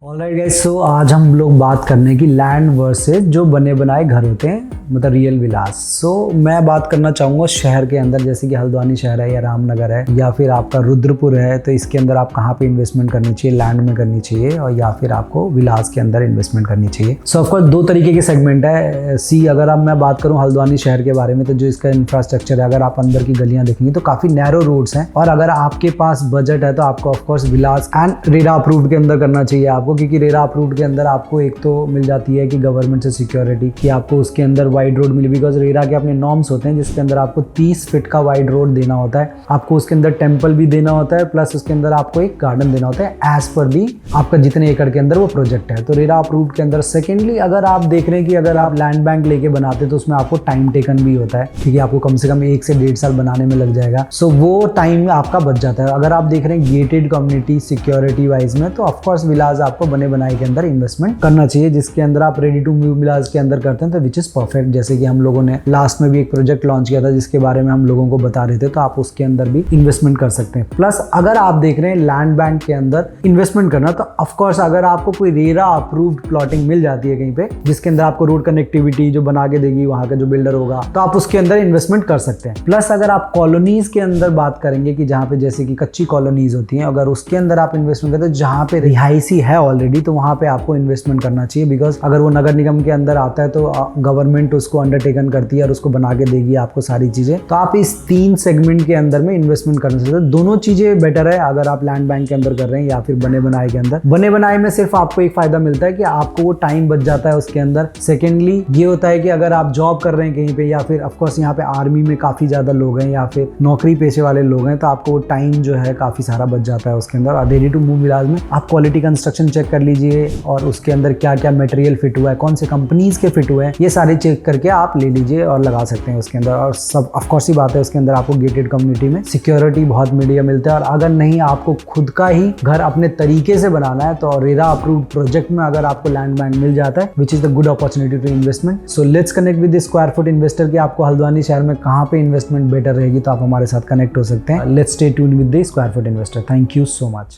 Alright guys, सो आज हम लोग बात करने की लैंड वर्सेस जो बने बनाए घर होते हैं, मतलब रियल विलास। सो मैं बात करना चाहूँगा शहर के अंदर, जैसे कि हल्द्वानी शहर है या रामनगर है या फिर आपका रुद्रपुर है, तो इसके अंदर आप कहाँ पे इन्वेस्टमेंट करनी चाहिए, लैंड में करनी चाहिए और या फिर आपको विलास के अंदर इन्वेस्टमेंट करनी चाहिए। सो ऑफकोर्स दो तरीके के सेगमेंट है। अगर अब मैं बात करूँ हल्द्वानी शहर के बारे में, तो जो इसका इंफ्रास्ट्रक्चर है, अगर आप अंदर की गलियाँ देखेंगे तो काफ़ी नैरो रोड्स हैं, और अगर आपके पास बजट है तो आपको of course Vilas and RERA approved के अंदर करना चाहिए आपको, क्योंकि रेरा अप्रूव्ड के अंदर आपको एक तो मिल जाती है कि गवर्नमेंट से सिक्योरिटी कि आपको उसके अंदर वाइड रोड मिली, बिकॉज रेरा के अपने नॉर्म्स होते हैं जिसके अंदर आपको 30 फीट का वाइड रोड देना होता है, आपको उसके अंदर टेम्पल भी देना होता है, प्लस उसके अंदर आपको एक गार्डन देना होता है एज पर दी आपका जितने एकड़ के अंदर वो प्रोजेक्ट है, तो रेरा अप्रूव्ड के अंदर। सेकेंडली, अगर आप देख रहे हैं कि अगर आप लैंड बैंक लेके बनाते तो उसमें आपको टाइम टेकन भी होता है, क्योंकि आपको कम से कम 1 से 1.5 साल बनाने में लग जाएगा। सो वो टाइम आपका बच जाता है। अगर आप देख रहे हैं गेटेड कम्युनिटी सिक्योरिटी वाइज में, तो ऑफकोर्स विलास आपको बने बनाए के अंदर इन्वेस्टमेंट करना चाहिए, जिसके अंदर आप रेडी टू मूव विलास के अंदर करते हैं तो विच इज परफेक्ट। जैसे कि हम लोगों ने लास्ट में भी एक प्रोजेक्ट लॉन्च किया था जिसके बारे में हम लोगों को बता रहे थे, तो आप उसके अंदर भी इन्वेस्टमेंट कर सकते हैं। प्लस अगर आप देख रहे हैं लैंड बैंक के अंदर इन्वेस्टमेंट करना, तो ऑफकोर्स अगर आपको कोई रेरा अप्रूव्ड प्लॉटिंग मिल जाती है कहीं पे जिसके अंदर आपको रोड कनेक्टिविटी जो बना के देगी वहां का जो बिल्डर होगा, तो आप उसके अंदर इन्वेस्टमेंट कर सकते हैं। प्लस अगर आप कॉलोनीज के अंदर बात करेंगे कि जहाँ पे जैसे कि कच्ची कॉलोनीज होती हैं, अगर उसके अंदर आप इन्वेस्टमेंट करते हैं जहाँ पे रिहायशी है ऑलरेडी, तो वहां पे आपको इन्वेस्टमेंट करना चाहिए, बिकॉज अगर वो नगर निगम के अंदर आता है तो गवर्नमेंट उसको अंडरटेकन करती है और उसको बना के देगी आपको सारी चीजें। तो आप इस 3 सेगमेंट के अंदर में इन्वेस्टमेंट कर सकते हैं। दोनों चीजें बेटर है अगर आप लैंड बैंक के अंदर कर रहे हैं या फिर बने बनाए के अंदर। बने बनाए में सिर्फ आपको एक फायदा मिलता है कि आपको वो टाइम बच जाता है उसके अंदर। सेकेंडली ये होता है कि अगर आप जॉब कर रहे हैं कहीं पे, या फिर ऑफकोर्स यहाँ पे आर्मी में काफी ज्यादा लोग हैं या फिर नौकरी पेशे वाले लोग हैं, तो आपको वो टाइम जो है काफी सारा बच जाता है उसके अंदर। और रेडी टू मूव विलास में आप क्वालिटी कंस्ट्रक्शन चेक कर लीजिए और उसके अंदर क्या क्या मटेरियल फिट हुआ है, कौन से कंपनीज के फिट हुए हैं, ये सारे चेक करके आप ले लीजिए और लगा सकते हैं उसके अंदर। और सब ऑफकोर्स ही बात है, उसके अंदर आपको गेटेड कम्युनिटी में सिक्योरिटी बहुत मीडिया मिलता है। और अगर नहीं आपको खुद का ही घर अपने तरीके से बनाना है, तो रेरा अप्रूव्ड प्रोजेक्ट में अगर आपको लैंड बैंक मिल जाता है, which is the good opportunity to investment. So let's connect with the square foot investor कि आपको हल्द्वानी शहर में कहाँ पे इन्वेस्टमेंट बेटर रहेगी, तो आप हमारे साथ कनेक्ट हो सकते हैं। Let's stay tuned with the square foot investor. Thank you so much.